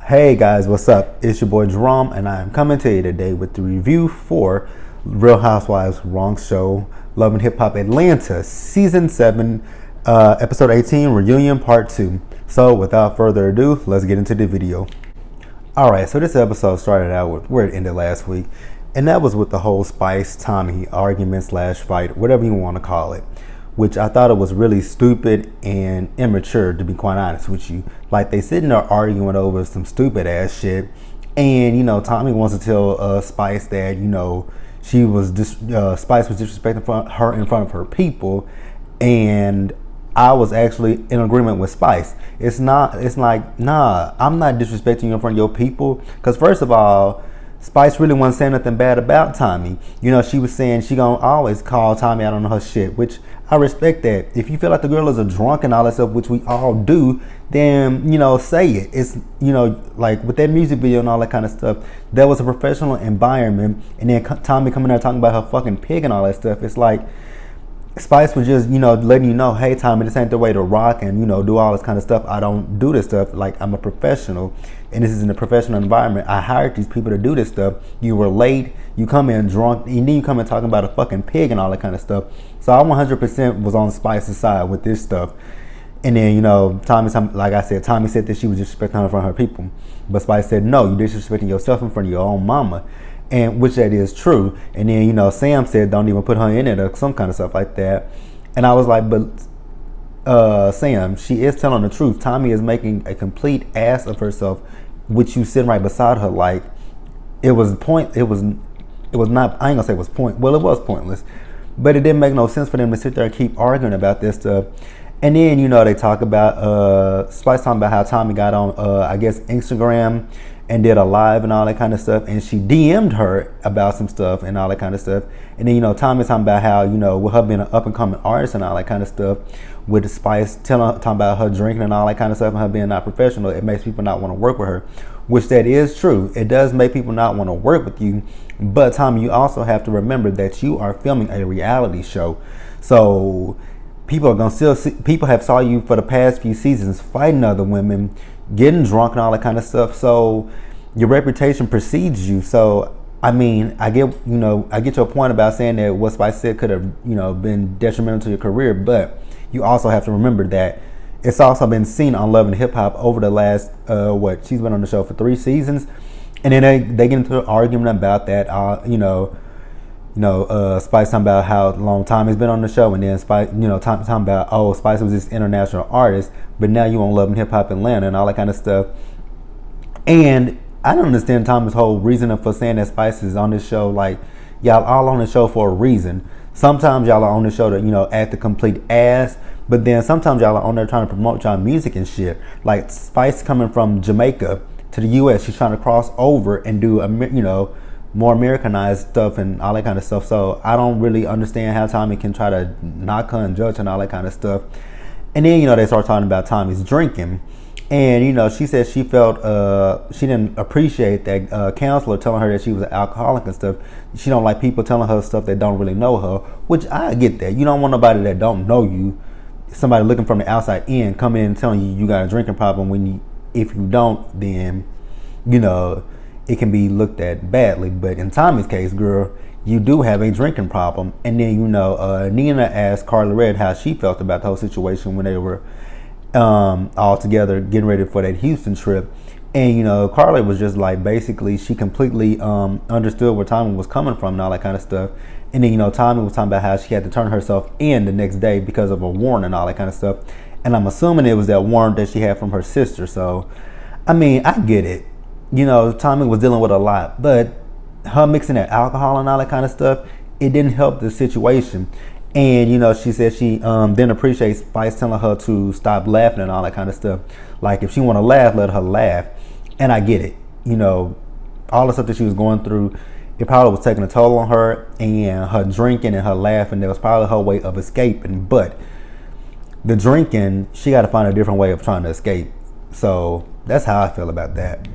Hey guys, what's up? It's your boy Jerome, and I am coming to you today with the review for Real Housewives Wrong Show, Love and Hip Hop Atlanta, Season 7, Episode 18, Reunion Part 2. So without further ado, let's get into the video. Alright, so this episode started out with where it ended last week, and that was with the whole Spice Tommy argument slash fight, whatever you want to call it. Which I thought it was really stupid and immature, to be quite honest with you. Like, they sitting there arguing over some stupid ass shit, and Tommy wants to tell Spice that she was Spice was disrespecting her in front of her people, and I was actually in agreement with Spice. It's like, nah, I'm not disrespecting you in front of your people, because first of all, Spice really wasn't saying nothing bad about Tommy. She was saying she gonna always call Tommy out on her shit, which I respect that. If you feel like the girl is a drunk and all that stuff, which we all do, then, say it. It's, like with that music video and all that kind of stuff, that was a professional environment. And then Tommy coming there talking about her fucking pig and all that stuff. It's like, Spice was just, letting you know, hey, Tommy, this ain't the way to rock and, do all this kind of stuff. I don't do this stuff. Like, I'm a professional, and this is in a professional environment. I hired these people to do this stuff. You were late. You come in drunk, and then you come in talking about a fucking pig and all that kind of stuff. So I 100% was on Spice's side with this stuff. And then, like I said, Tommy said that she was disrespecting her in front of her people. But Spice said, no, you're disrespecting yourself in front of your own mama. And which that is true. And then, Sam said don't even put her in it or some kind of stuff like that. And I was like, but Sam, she is telling the truth. Tommy is making a complete ass of herself, with you sitting right beside her. Like, it was not, I ain't gonna say it was well, it was pointless, but it didn't make no sense for them to sit there and keep arguing about this stuff. And then, they talk about Spice talking about how Tommy got on I guess Instagram and did a live and all that kind of stuff, and she DM'd her about some stuff and all that kind of stuff. And then Tommy's talking about how with her being an up and coming artist and all that kind of stuff, with Spice talking about her drinking and all that kind of stuff and her being not professional, it makes people not want to work with her, which that is true. It does make people not want to work with you. But Tommy, you also have to remember that you are filming a reality show, so people are gonna still see. People have saw you for the past few seasons fighting other women, getting drunk and all that kind of stuff. So your reputation precedes you. So I mean, I get your point about saying that what Spice said could have been detrimental to your career, but you also have to remember that it's also been seen on Love and Hip Hop over the last she's been on the show for 3 seasons, and then they get into an argument about that. Spice talking about how long Tommy's been on the show, and then Spice, talking about, oh, Spice was this international artist, but now you on Love and Hip Hop Atlanta and all that kind of stuff. And I don't understand Tommy's whole reasoning for saying that Spice is on this show. Like, y'all all on the show for a reason. Sometimes y'all are on the show to, act a complete ass, but then sometimes y'all are on there trying to promote y'all music and shit. Like, Spice coming from Jamaica to the U.S., she's trying to cross over and do, more Americanized stuff and all that kind of stuff. So I don't really understand how Tommy can try to knock her and judge and all that kind of stuff. And then, they start talking about Tommy's drinking. And, she said she felt she didn't appreciate that counselor telling her that she was an alcoholic and stuff. She don't like people telling her stuff that don't really know her, which I get that. You don't want nobody that don't know you, somebody looking from the outside in, come in and telling you got a drinking problem when if you don't, then, it can be looked at badly. But in Tommy's case, girl, you do have a drinking problem. And then, Nina asked Carla Red how she felt about the whole situation when they were all together getting ready for that Houston trip. And, Carla was just like, basically, she completely understood where Tommy was coming from and all that kind of stuff. And then, Tommy was talking about how she had to turn herself in the next day because of a warrant and all that kind of stuff. And I'm assuming it was that warrant that she had from her sister. So, I mean, I get it. Tommy was dealing with a lot, but her mixing that alcohol and all that kind of stuff, it didn't help the situation. And, she said she didn't appreciate Spice telling her to stop laughing and all that kind of stuff. Like, if she want to laugh, let her laugh. And I get it. All the stuff that she was going through, it probably was taking a toll on her, and her drinking and her laughing, that was probably her way of escaping. But the drinking, she got to find a different way of trying to escape. So that's how I feel about that.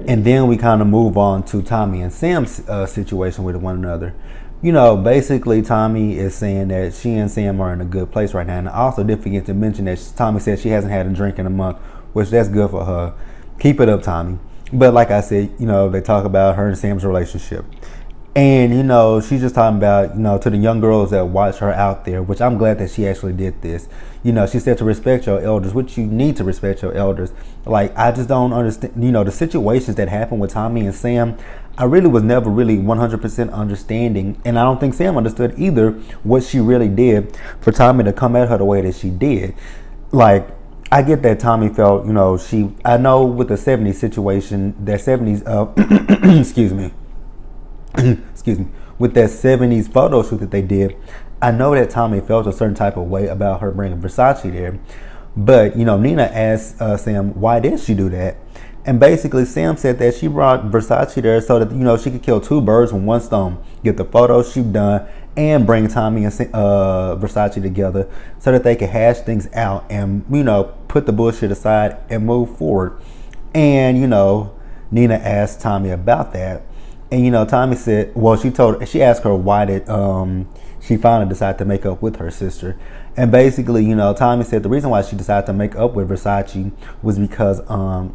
And then we kind of move on to Tommy and Sam's situation with one another. Basically Tommy is saying that she and Sam are in a good place right now. And I also did forget to mention that Tommy said she hasn't had a drink in a month, which that's good for her. Keep it up, Tommy. But like I said, they talk about her and Sam's relationship. And, she's just talking about, to the young girls that watch her out there, which I'm glad that she actually did this. She said to respect your elders, which you need to respect your elders. Like, I just don't understand, the situations that happened with Tommy and Sam. I really was never really 100% understanding. And I don't think Sam understood either what she really did for Tommy to come at her the way that she did. Like, I get that Tommy felt, I know with the 70s situation, that 70s, excuse me, excuse me, with that 70s photo shoot that they did, I know that Tommy felt a certain type of way about her bringing Versace there. But, Nina asked Sam, why did she do that? And basically, Sam said that she brought Versace there so that, she could kill two birds with one stone. Get the photo shoot done and bring Tommy and Versace together so that they could hash things out and, put the bullshit aside and move forward. And, Nina asked Tommy about that. And, Tommy said, well, she asked her why did she finally decided to make up with her sister. And basically, Tommy said the reason why she decided to make up with Versace was because of,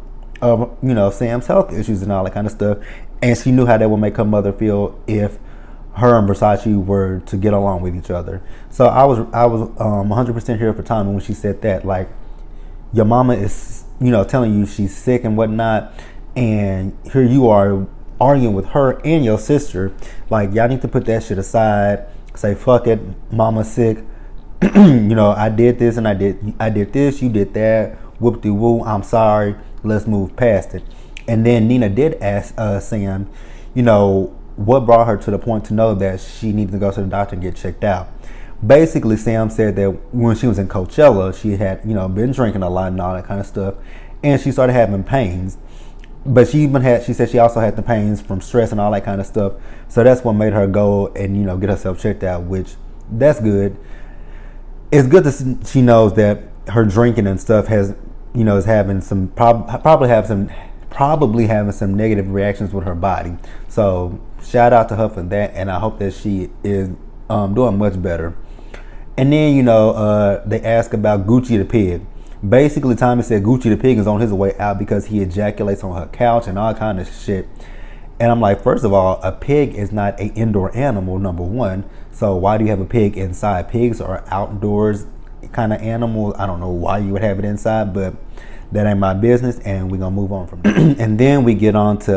Sam's health issues and all that kind of stuff. And she knew how that would make her mother feel if her and Versace were to get along with each other. So I was 100% here for Tommy when she said that. Like, your mama is, telling you she's sick and whatnot. And here you are arguing with her and your sister. Like, y'all need to put that shit aside. Say, fuck it, mama's sick. I did this and I did this, you did that. Whoop-de-woo, I'm sorry. Let's move past it. And then Nina did ask Sam, what brought her to the point to know that she needed to go to the doctor and get checked out. Basically, Sam said that when she was in Coachella, she had, been drinking a lot and all that kind of stuff. And she started having pains. But she said she also had the pains from stress and all that kind of stuff. So that's what made her go and, get herself checked out, which that's good. It's good that she knows that her drinking and stuff has, is having some, probably having some negative reactions with her body. So shout out to her for that. And I hope that she is doing much better. And then, they ask about Gucci the pig. Basically, Tommy said Gucci the pig is on his way out because he ejaculates on her couch and all kind of shit. And I'm like, first of all, a pig is not an indoor animal, number one. So why do you have a pig inside? Pigs are outdoors kind of animals. I don't know why you would have it inside, but that ain't my business. And we're going to move on from there. And then we get on to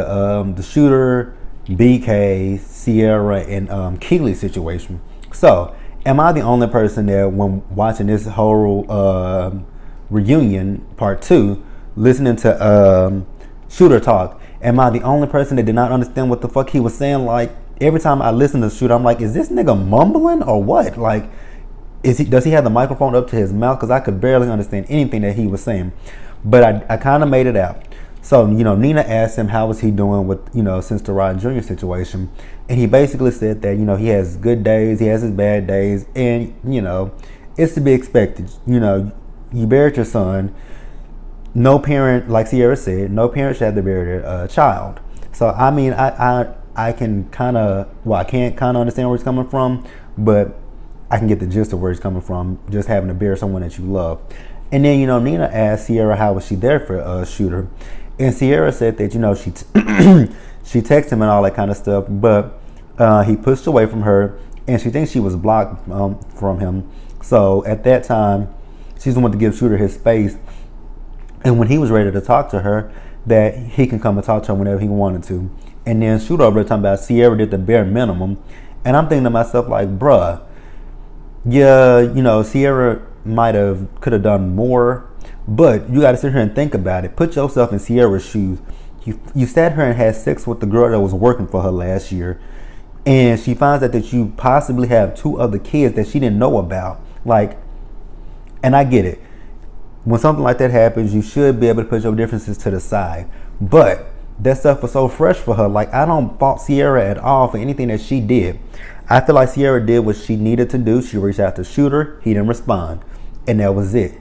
the shooter, BK, Sierra, and Keely situation. So am I the only person that when watching this whole reunion part 2, listening to Shooter talk, am I the only person that did not understand what the fuck he was saying? Like, every time I listen to Shooter, I'm like, is this nigga mumbling or what? Like, does he have the microphone up to his mouth? Because I could barely understand anything that he was saying. But I kind of made it out. So, Nina asked him how was he doing with, since the Rod Jr. situation. And he basically said that, he has good days, he has his bad days, and, it's to be expected. You buried your son. No parent, like Sierra said, no parent should have to bury their child. So, I mean, I can kind of, I can't kind of understand where he's coming from, but I can get the gist of where he's coming from, just having to bury someone that you love. And then, Nina asked Sierra how was she there for Shooter. And Sierra said that, she texted him and all that kind of stuff, but he pushed away from her, and she thinks she was blocked from him. So at that time, she's the one to give Shooter his space. And when he was ready to talk to her, that he can come and talk to her whenever he wanted to. And then Shooter over there talking about Sierra did the bare minimum. And I'm thinking to myself, like, bruh, yeah, Sierra could have done more, but you got to sit here and think about it. Put yourself in Sierra's shoes. You sat here and had sex with the girl that was working for her last year, and she finds out that you possibly have 2 other kids that she didn't know about. Like, and I get it. When something like that happens, you should be able to put your differences to the side. But that stuff was so fresh for her. Like, I don't fault Sierra at all for anything that she did. I feel like Sierra did what she needed to do. She reached out to Shooter. He didn't respond. And that was it.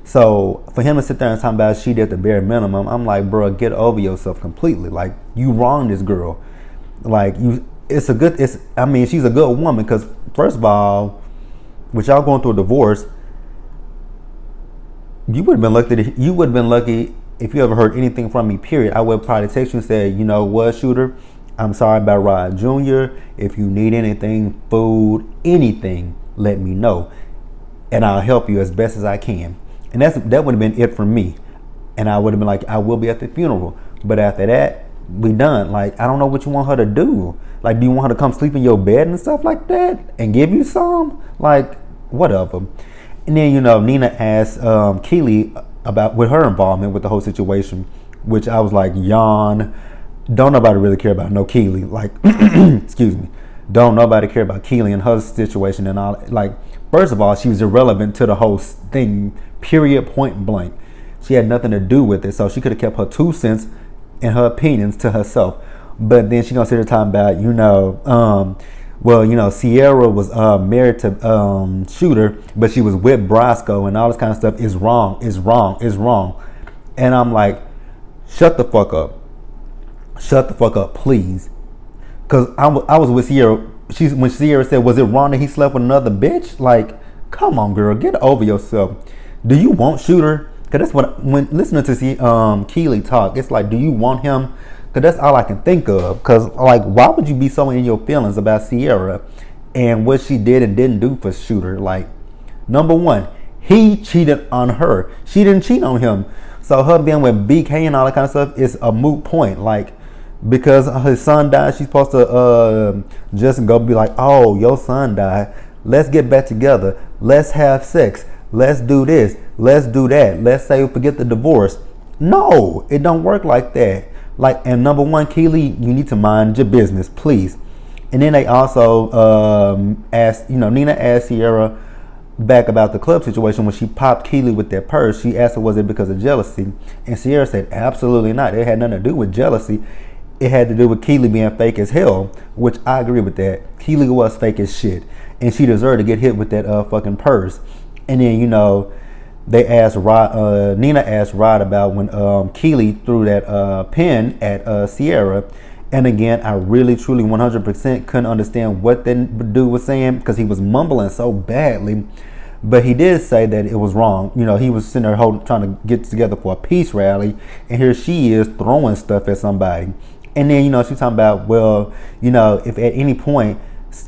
So for him to sit there and talk about she did the bare minimum, I'm like, bro, get over yourself completely. Like, you wronged this girl. Like, she's a good woman, because first of all, with y'all going through a divorce, you would have been lucky if you ever heard anything from me, period, I would probably text you and say, you know what, Shooter, I'm sorry about Rod Jr. If you need anything, food, anything, let me know, and I'll help you as best as I can. And that would have been it for me. And I would have been like, I will be at the funeral. But after that, we done. Like, I don't know what you want her to do. Like, do you want her to come sleep in your bed and stuff like that and give you some? Like, whatever. And then, you know, Nina asked Keely about with her involvement with the whole situation, which I was like, yawn. Don't nobody really care about no Keely. Like, excuse me. Don't nobody care about Keely and her situation and all. Like, first of all, she was irrelevant to the whole thing, period, point blank. She had nothing to do with it, so she could have kept her 2 cents and her opinions to herself. But then she gonna sit there talking about, you know, well, you know, Sierra was married to Shooter, but she was with Brasco and all this kind of stuff is wrong, is wrong, is wrong. And I'm like, shut the fuck up. Shut the fuck up, please. Because I was with Sierra. When Sierra said, was it wrong that he slept with another bitch? Like, come on, girl, get over yourself. Do you want Shooter? Because that's what, when listening to Keely talk, it's like, do you want him? Because that's all I can think of. Because, like, why would you be so in your feelings about Sierra and what she did and didn't do for Shooter? Like, number one, he cheated on her. She didn't cheat on him. So her being with BK and all that kind of stuff is a moot point. Like, because his son died, she's supposed to just go be like, oh, your son died. Let's get back together. Let's have sex. Let's do this. Let's do that. Let's say forget the divorce. No, it don't work like that. Like, and number one, Keely, you need to mind your business, please. And then they also asked, you know, Nina asked Sierra back about the club situation when she popped Keely with that purse. She asked her, was it because of jealousy? And Sierra said, absolutely not. It had nothing to do with jealousy. It had to do with Keely being fake as hell, which I agree with that. Keely was fake as shit, and she deserved to get hit with that fucking purse. And then, you know, they asked Rod, Nina asked Rod about when Keely threw that pen at Sierra. And again, I really, truly, 100% couldn't understand what that dude was saying because he was mumbling so badly. But he did say that it was wrong. You know, he was sitting there trying to get together for a peace rally, and here she is throwing stuff at somebody. And then, you know, she's talking about, well, you know, if at any point,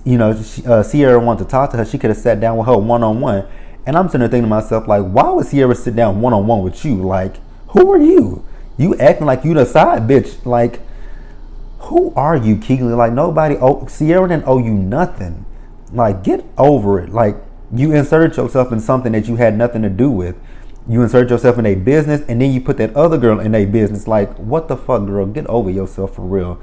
you know, Sierra wanted to talk to her, she could have sat down with her one-on-one. And I'm sitting there thinking to myself, like, why would Sierra sit down one-on-one with you? Like, who are you? You acting like you the side bitch. Like, who are you, Keely? Like, nobody, Sierra didn't owe you nothing. Like, get over it. Like, you inserted yourself in something that you had nothing to do with. You insert yourself in a business, and then you put that other girl in a business. Like, what the fuck, girl? Get over yourself for real.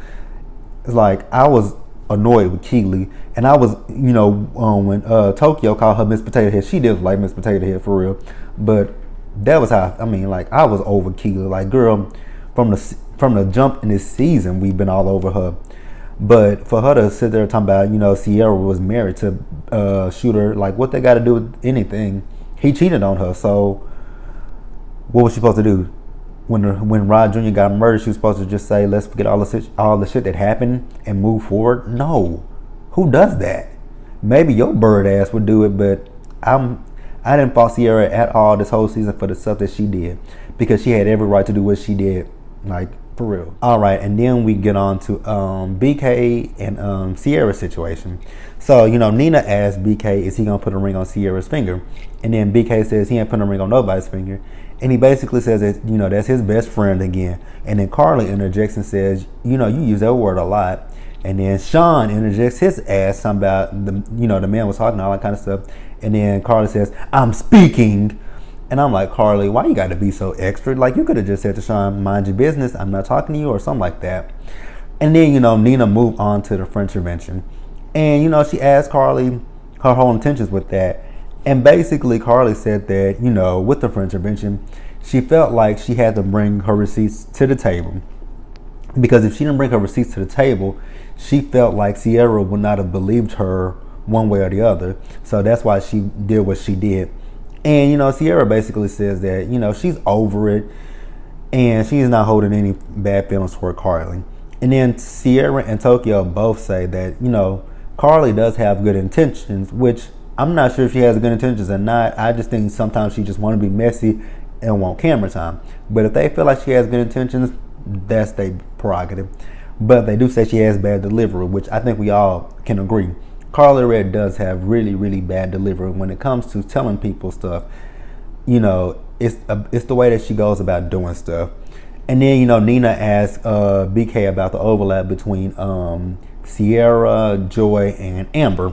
It's like, I was annoyed with Keely, and I was, you know, when Tokyo called her Miss Potato Head, she did look like Miss Potato Head for real. But that was how, I mean, like, I was over Keely. Like, girl, from the jump in this season, we've been all over her. But for her to sit there talking about, you know, Sierra was married to Shooter, like, what they got to do with anything? He cheated on her, so what was she supposed to do? When Rod Jr. got murdered, she was supposed to just say, let's forget all the shit that happened and move forward? No. Who does that? Maybe your bird ass would do it, but I didn't fault Sierra at all this whole season for the stuff that she did, because she had every right to do what she did. Like, for real. All right, and then we get on to BK and Sierra's situation. So, you know, Nina asked BK, is he going to put a ring on Sierra's finger? And then BK says he ain't putting a ring on nobody's finger. And he basically says that, you know, that's his best friend again. And then Carly interjects and says, you know, you use that word a lot. And then Sean interjects his ass, talking about, the man was talking, all that kind of stuff. And then Carly says, I'm speaking. And I'm like, Carly, why you got to be so extra? Like, you could have just said to Sean, mind your business, I'm not talking to you, or something like that. And then, you know, Nina moved on to the French intervention. And, you know, she asked Carly her whole intentions with that. And basically, Carly said that, you know, with the French intervention, she felt like she had to bring her receipts to the table. Because if she didn't bring her receipts to the table, she felt like Sierra would not have believed her one way or the other. So that's why she did what she did. And, you know, Sierra basically says that, you know, she's over it and she's not holding any bad feelings toward Carly. And then Sierra and Tokyo both say that, you know, Carly does have good intentions, which I'm not sure if she has good intentions or not. I just think sometimes she just want to be messy and want camera time. But if they feel like she has good intentions, that's their prerogative. But they do say she has bad delivery, which I think we all can agree. Carly Red does have really, really bad delivery when it comes to telling people stuff. You know, it's the way that she goes about doing stuff. And then, you know, Nina asked BK about the overlap between Sierra, Joy, and Amber.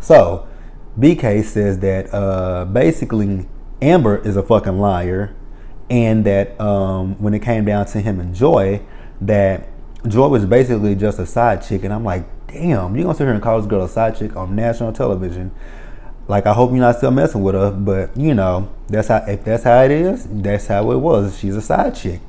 So BK says that basically Amber is a fucking liar, and that when it came down to him and Joy, that Joy was basically just a side chick. And I'm like, damn, you gonna sit here and call this girl a side chick on national television? Like, I hope you're not still messing with her, but you know, if that's how it is, that's how it was. She's a side chick.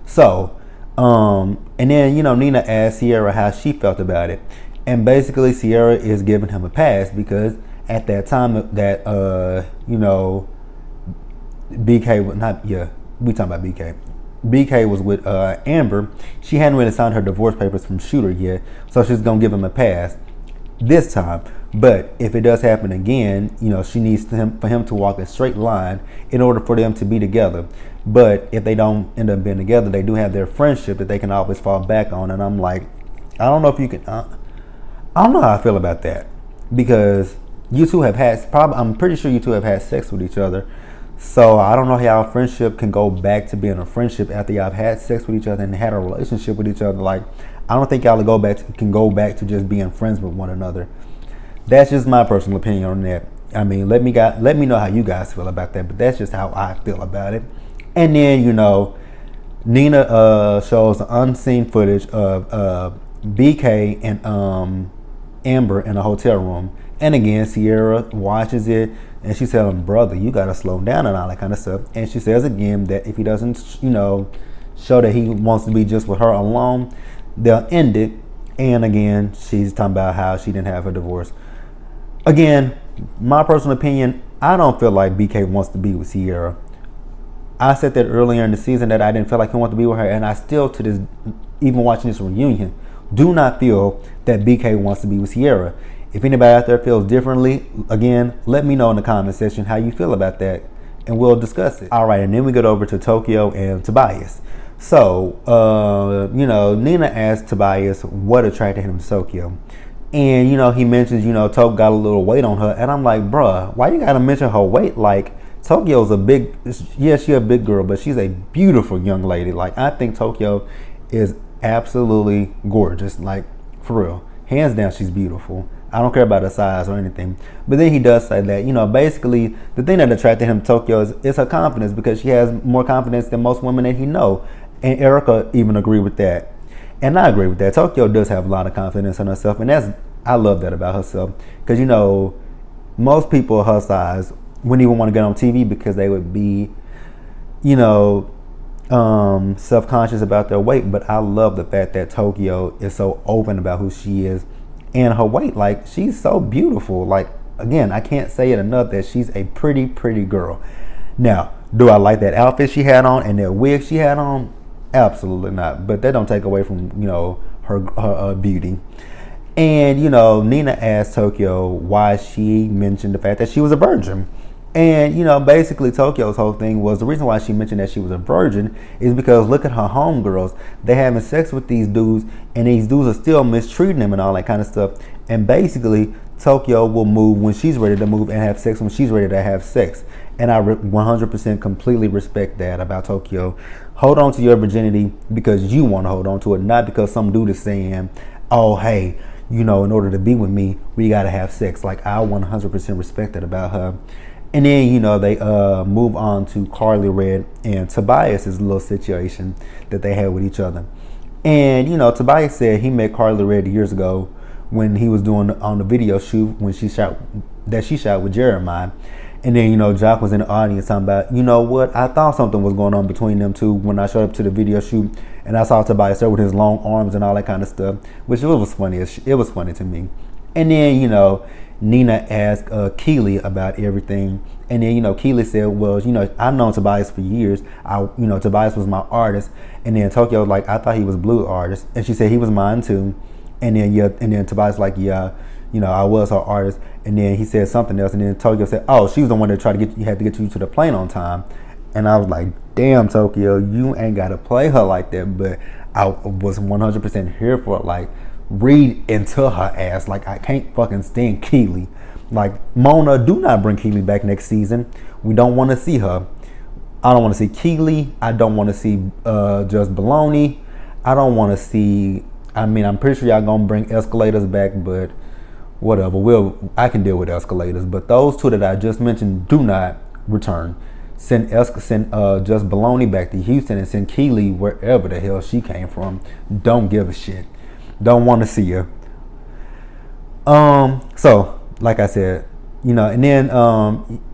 So, and then, you know, Nina asked Sierra how she felt about it. And basically Sierra is giving him a pass because at that time that, you know, BK was not, yeah, we talking about BK. BK was with Amber. She hadn't really signed her divorce papers from Shooter yet, so she's gonna give him a pass this time. But if it does happen again, you know, she needs for him to walk a straight line in order for them to be together. But if they don't end up being together, they do have their friendship that they can always fall back on. And I'm like, I don't know if you can. I don't know how I feel about that, because you two have had. I'm pretty sure you two have had sex with each other. So I don't know how a friendship can go back to being a friendship after y'all have had sex with each other and had a relationship with each other. Like, I don't think y'all can go back to just being friends with one another. That's just my personal opinion on that. I mean, let me know how you guys feel about that, but that's just how I feel about it. And then, you know, Nina shows the unseen footage of BK and Amber in a hotel room. And again, Sierra watches it and she's telling brother, you gotta slow down and all that kind of stuff. And she says again that if he doesn't, you know, show that he wants to be just with her alone, they'll end it. And again, she's talking about how she didn't have her divorce. Again, my personal opinion, I don't feel like BK wants to be with Sierra. I said that earlier in the season that I didn't feel like he wanted to be with her, and I still, to this, even watching this reunion, do not feel that BK wants to be with Sierra. If anybody out there feels differently, again, let me know in the comment section how you feel about that, and we'll discuss it. All right, and then we get over to Tokyo and Tobias. So, you know, Nina asked Tobias what attracted him to Tokyo. And, you know, he mentions, you know, Toke got a little weight on her. And I'm like, bruh, why you gotta mention her weight? Like, Tokyo's she's a big girl, but she's a beautiful young lady. Like, I think Tokyo is absolutely gorgeous. Like, for real. Hands down, she's beautiful. I don't care about her size or anything. But then he does say that, you know, basically, the thing that attracted him to Tokyo is her confidence, because she has more confidence than most women that he know. And Erica even agreed with that. And I agree with that. Tokyo does have a lot of confidence in herself, and I love that about herself. Because, you know, most people her size wouldn't even want to get on TV because they would be, you know, self-conscious about their weight. But I love the fact that Tokyo is so open about who she is and her weight. Like, she's so beautiful. Like, again, I can't say it enough that she's a pretty, pretty girl. Now, do I like that outfit she had on and that wig she had on? Absolutely not. But that don't take away from, you know, her beauty. And, you know, Nina asked Tokyo why she mentioned the fact that she was a virgin. And, you know, basically Tokyo's whole thing was the reason why she mentioned that she was a virgin is because look at her homegirls. They having sex with these dudes, and these dudes are still mistreating them and all that kind of stuff. And basically Tokyo will move when she's ready to move and have sex when she's ready to have sex. And I 100% completely respect that about Tokyo. Hold on to your virginity because you want to hold on to it, not because some dude is saying, oh, hey, you know, in order to be with me, we got to have sex. Like, I 100% respect that about her. And then, you know, they move on to Carly Red and Tobias's little situation that they had with each other. And, you know, Tobias said he met Carly Red years ago when he was doing on the video shoot when she shot with Jeremiah. And then, you know, Jock was in the audience talking about, you know what, I thought something was going on between them two when I showed up to the video shoot and I saw Tobias there with his long arms and all that kind of stuff, which it was funny. It was funny to me. And then, you know, Nina asked Keely about everything. And then, you know, Keely said, well, you know, I've known Tobias for years. Tobias was my artist. And then Tokyo was like, I thought he was Blue artist. And she said he was mine too. And then Tobias like, yeah, you know, I was her artist. And then he said something else. And then Tokyo said, oh, she was the one that had to get you to the plane on time. And I was like, damn, Tokyo, you ain't got to play her like that. But I was 100% here for it. Like, read into her ass. Like, I can't fucking stand Keely. Like, Mona, do not bring Keely back next season. We don't want to see her. I don't want to see Keely. I don't want to see Just Baloney. I don't want to see. I mean, I'm pretty sure y'all gonna bring Escalators back, but whatever. I can deal with Escalators. But those two that I just mentioned do not return. Send Just Baloney back to Houston and send Keely wherever the hell she came from. Don't give a shit. Don't want to see her. So like I said, and then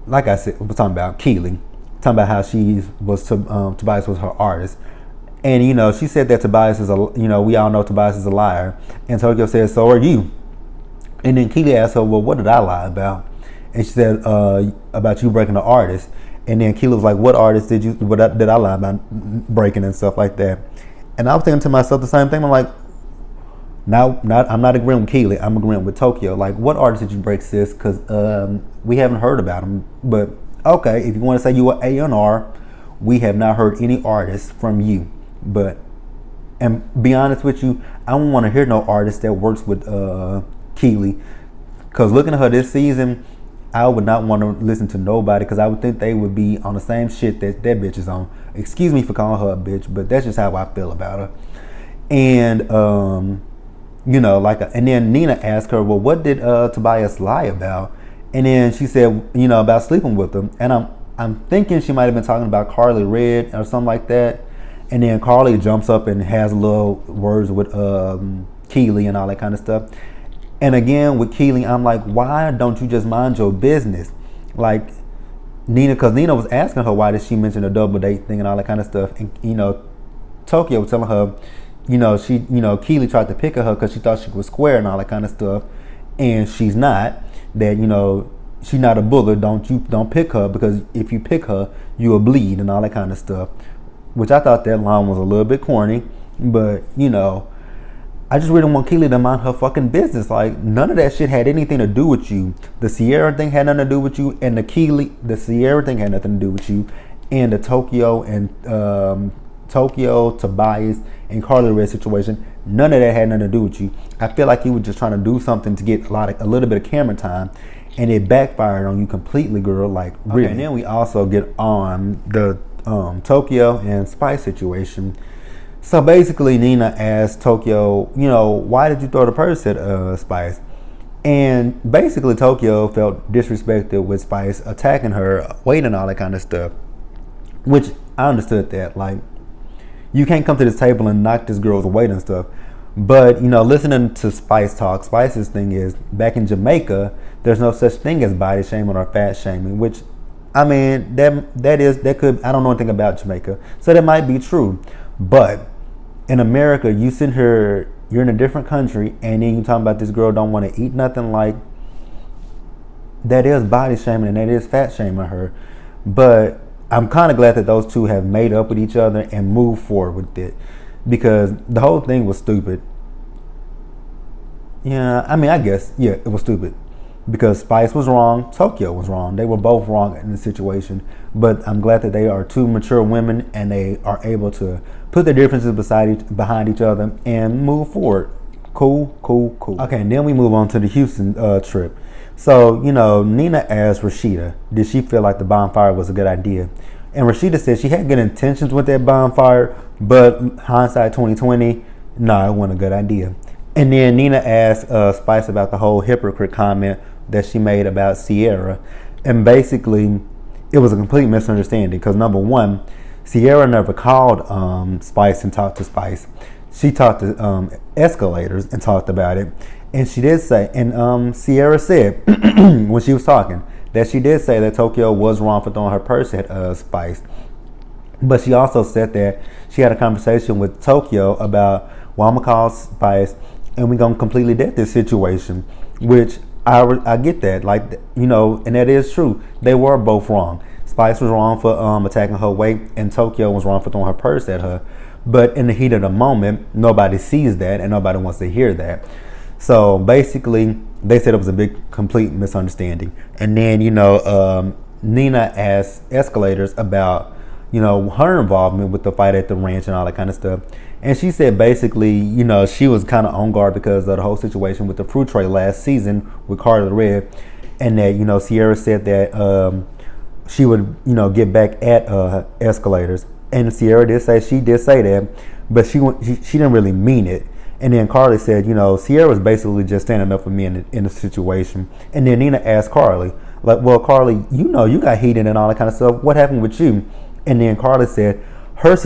like I said, we're talking about Keely. Talking about how Tobias was her artist, and she said that Tobias is we all know Tobias is a liar, and Tokyo said so are you, and then Keely asked her, well, what did I lie about? And she said about you breaking the artist, and then Keely was like, what artist did I lie about breaking and stuff like that? And I was thinking to myself the same thing. I'm like, I'm not agreeing with Keely. I'm agreeing with Tokyo. Like, what artist did you break, sis? Because we haven't heard about him, but. Okay, if you want to say you were A&R, we have not heard any artists from you. But, and be honest with you, I don't want to hear no artist that works with Keely. Because looking at her this season, I would not want to listen to nobody because I would think they would be on the same shit that bitch is on. Excuse me for calling her a bitch, but that's just how I feel about her. And, and then Nina asked her, well, what did Tobias lie about? And then she said, about sleeping with him. And I'm thinking she might have been talking about Carly Red or something like that. And then Carly jumps up and has little words with Keely and all that kind of stuff. And again, with Keely, I'm like, why don't you just mind your business? Like, Nina, because Nina was asking her, why did she mention the double date thing and all that kind of stuff? And, Tokyo was telling her, Keely tried to pick at her because she thought she was square and all that kind of stuff. And she's not. That she's not a bullet. Don't pick her, because if you pick her, you'll bleed and all that kind of stuff. Which I thought that line was a little bit corny, but I just really want Keely to mind her fucking business. Like, none of that shit had anything to do with you. The Sierra thing had nothing to do with you, and the Sierra thing had nothing to do with you, and the Tokyo, Tobias, and Carly Red situation, none of that had nothing to do with you. I feel like you were just trying to do something to get a little bit of camera time, and it backfired on you completely, girl. Like, really. Okay, and then we also get on the Tokyo and Spice situation. So basically, Nina asked Tokyo, why did you throw the purse at Spice? And basically, Tokyo felt disrespected with Spice attacking her weight and all that kind of stuff, which I understood that. Like, you can't come to this table and knock this girl's weight and stuff. But, listening to Spice talk, Spice's thing is, back in Jamaica, there's no such thing as body shaming or fat shaming, which, I mean, that could, I don't know anything about Jamaica, so that might be true. But in America, you sit here, you're in a different country, and then you talking about this girl don't want to eat nothing. Like, that is body shaming and that is fat shaming her. But I'm kind of glad that those two have made up with each other and moved forward with it, because the whole thing was stupid. Yeah, I mean, I guess, yeah, it was stupid because Spice was wrong, Tokyo was wrong. They were both wrong in the situation, but I'm glad that they are two mature women and they are able to put their differences behind each other and move forward. Cool. Okay, and then we move on to the Houston trip. So, Nina asked Rashida, did she feel like the bonfire was a good idea? And Rashida said she had good intentions with that bonfire, but hindsight 2020, no, it wasn't a good idea. And then Nina asked Spice about the whole hypocrite comment that she made about Sierra. And basically, it was a complete misunderstanding because, number one, Sierra never called Spice and talked to Spice. She talked to Escalators and talked about it. And she did say, and Sierra said when she was talking, that she did say that Tokyo was wrong for throwing her purse at Spice. But she also said that she had a conversation with Tokyo about, well, I'm going to call Spice and we're going to completely dead this situation, which I get that. Like, and that is true. They were both wrong. Spice was wrong for attacking her weight, and Tokyo was wrong for throwing her purse at her. But in the heat of the moment, nobody sees that and nobody wants to hear that. So basically, they said it was a big, complete misunderstanding. And then, Nina asked Escalators about her involvement with the fight at the ranch and all that kind of stuff. And she said basically, she was kind of on guard because of the whole situation with the fruit tray last season with Carly Red, and that Sierra said that she would get back at escalators, and Sierra did say that, but she didn't really mean it. And then Carly said, Sierra was basically just standing up for me in the situation. And then Nina asked Carly, like, well, Carly, you got heated and all that kind of stuff. What happened with you? And then Carly said her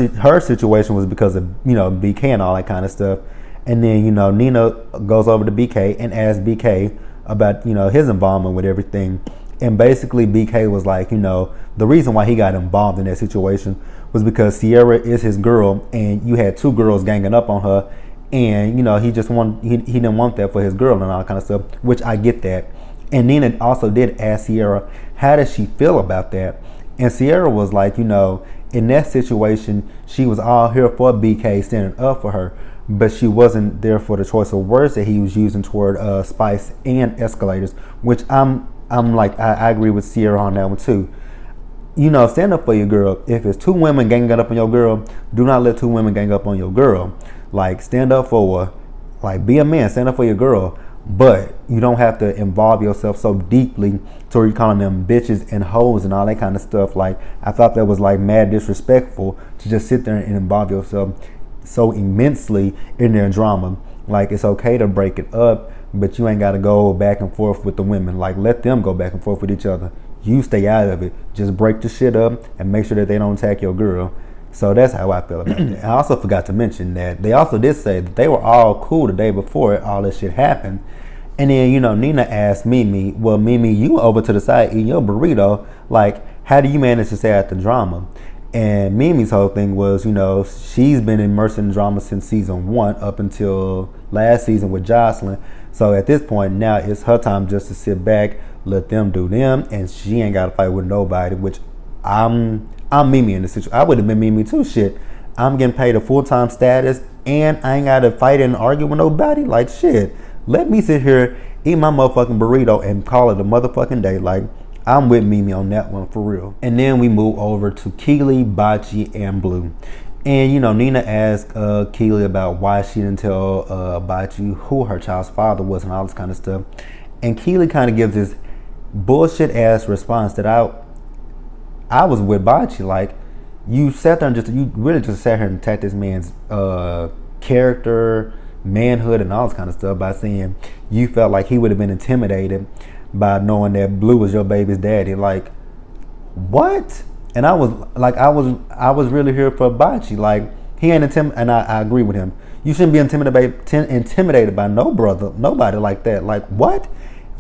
situation was because of BK and all that kind of stuff. And then Nina goes over to BK and asks BK about his involvement with everything. And basically BK was like, the reason why he got involved in that situation was because Sierra is his girl, and you had two girls ganging up on her, and he just he didn't want that for his girl and all that kind of stuff, which I get that. And Nina also did ask Sierra, how does she feel about that? And Sierra was like, in that situation, she was all here for BK, standing up for her, but she wasn't there for the choice of words that he was using toward Spice and escalators, which I'm like, I agree with Sierra on that one too. Stand up for your girl. If it's two women ganging up on your girl, do not let two women gang up on your girl. Like, stand up for her. Like, be a man, stand up for your girl. But you don't have to involve yourself so deeply to where you're calling them bitches and hoes and all that kind of stuff. Like, I thought that was like mad disrespectful to just sit there and involve yourself so immensely in their drama. Like, it's okay to break it up, but you ain't got to go back and forth with the women. Like, let them go back and forth with each other. You stay out of it. Just break the shit up and make sure that they don't attack your girl. So that's how I feel about that. I also forgot to mention that they also did say that they were all cool the day before all this shit happened. And then, Nina asked Mimi, well, Mimi, you over to the side eating your burrito. Like, how do you manage to stay out the drama? And Mimi's whole thing was, she's been immersed in drama since season 1 up until last season with Jocelyn. So at this point now, it's her time just to sit back, let them do them, and she ain't got to fight with nobody, which I'm Mimi in the situation. I would have been Mimi too. Shit, I'm getting paid a full-time status, and I ain't got to fight and argue with nobody. Like, shit, let me sit here, eat my motherfucking burrito, and call it a motherfucking day. Like, I'm with Mimi on that one for real. And then we move over to Keely, Bocce, and Blue. And Nina asked Keely about why she didn't tell Bocce who her child's father was and all this kind of stuff. And Keely kind of gives this bullshit ass response that I was with Bocce. Like, you sat there and you really just sat here and attacked this man's character, manhood, and all this kind of stuff by saying you felt like he would have been intimidated by knowing that Blue was your baby's daddy. Like, what? And I was really here for Bocce. Like, he ain't intimidated, and I agree with him. You shouldn't be intimidated by nobody like that. Like, what?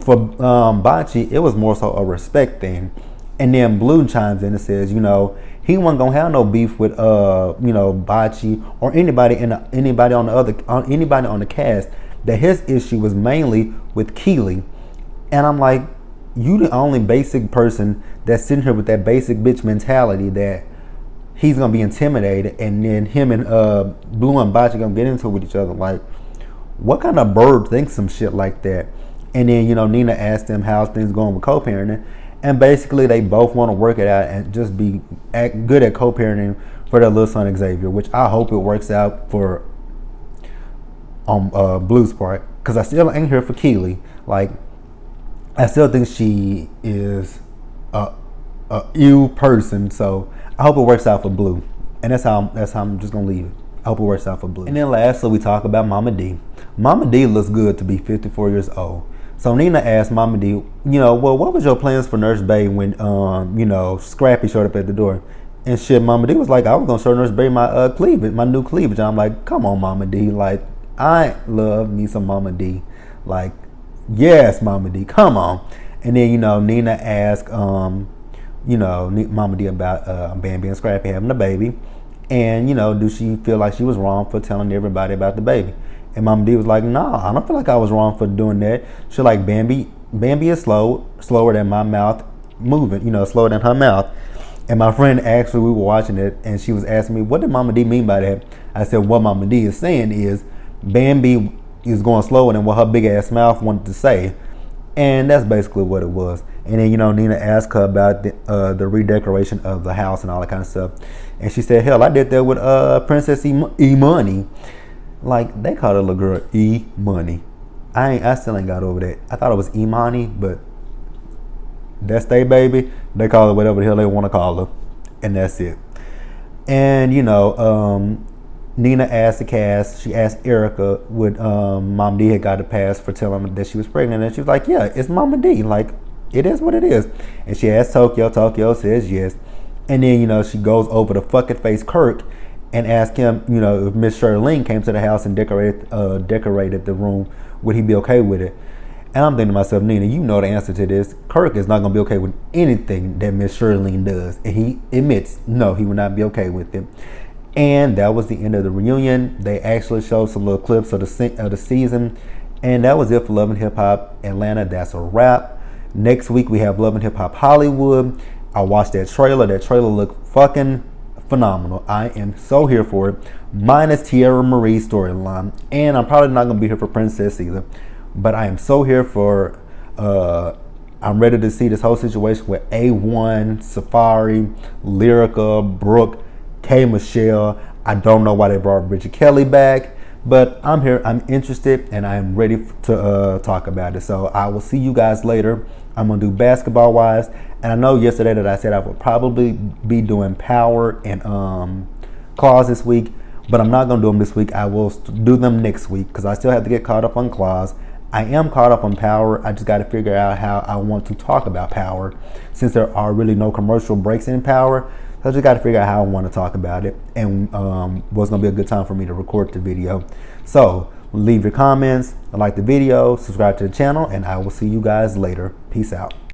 For Bocce, it was more so a respect thing. And then Blue chimes in and says, he wasn't gonna have no beef with Bocce or anybody on the cast. That his issue was mainly with Keely. And I'm like, you the only basic person that's sitting here with that basic bitch mentality that he's gonna be intimidated, and then him and Blue and Bocce gonna get into it with each other. Like, what kind of bird thinks some shit like that? And then Nina asked them how's things going with co-parenting, and basically they both want to work it out and just be good at co-parenting for their little son Xavier, which I hope it works out for Blue's part, because I still ain't here for Keely. Like, I still think she is a ew person, so I hope it works out for Blue. And that's how I'm just gonna leave it. I hope it works out for Blue. And then lastly, we talk about Mama D. Mama D looks good to be 54 years old. So Nina asked Mama D, well, what was your plans for Nurse Bay when Scrappy showed up at the door? And shit, Mama D was like, I was gonna show Nurse Bay my cleavage, my new cleavage. And I'm like, come on, Mama D. Like, I love me some Mama D. Like, yes, Mama D, come on. And then, Nina asked, Mama D about Bambi and Scrappy having a baby. And, do she feel like she was wrong for telling everybody about the baby? And Mama D was like, nah, I don't feel like I was wrong for doing that. She like, Bambi is slower than my mouth moving, slower than her mouth. And my friend actually, we were watching it, and she was asking me, what did Mama D mean by that? I said, what Mama D is saying is Bambi is going slower than what her big ass mouth wanted to say. And that's basically what it was. And then, Nina asked her about the redecoration of the house and all that kind of stuff. And she said, hell, I did that with Princess E-Money. Like, they called her little girl E-Money. I still ain't got over that. I thought it was Imani, but that's they baby. They call her whatever the hell they want to call her. And that's it. And, Nina asked the cast, she asked Erica would Mom D had got a pass for telling her that she was pregnant. And she was like, yeah, it's Mama D. Like, it is what it is. And she asked Tokyo. Tokyo says yes. And then, she goes over to fucking face Kirk and asked him, if Miss Shirlene came to the house and decorated the room, would he be okay with it? And I'm thinking to myself, Nina, you know the answer to this. Kirk is not going to be okay with anything that Miss Shirlene does. And he admits, no, he would not be okay with it. And that was the end of the reunion. They actually showed some little clips of the season. And that was it for Love and Hip Hop Atlanta. That's a wrap. Next week, we have Love and Hip Hop Hollywood. I watched that trailer. That trailer looked fucking phenomenal. I am so here for it. Minus Tierra Marie's storyline. And I'm probably not going to be here for Princess either. But I am so here for, I'm ready to see this whole situation with A1, Safari, Lyrica, Brooke, K. Michelle. I don't know why they brought Bridget Kelly back. But I'm here, I'm interested, and I'm ready to talk about it. So I will see you guys later. I'm going to do basketball wise. And I know yesterday that I said I would probably be doing Power and Claws this week. But I'm not going to do them this week. I will do them next week because I still have to get caught up on Claws. I am caught up on Power. I just got to figure out how I want to talk about Power since there are really no commercial breaks in Power. So I just got to figure out how I want to talk about it and what's going to be a good time for me to record the video. So leave your comments, like the video, subscribe to the channel, and I will see you guys later. Peace out.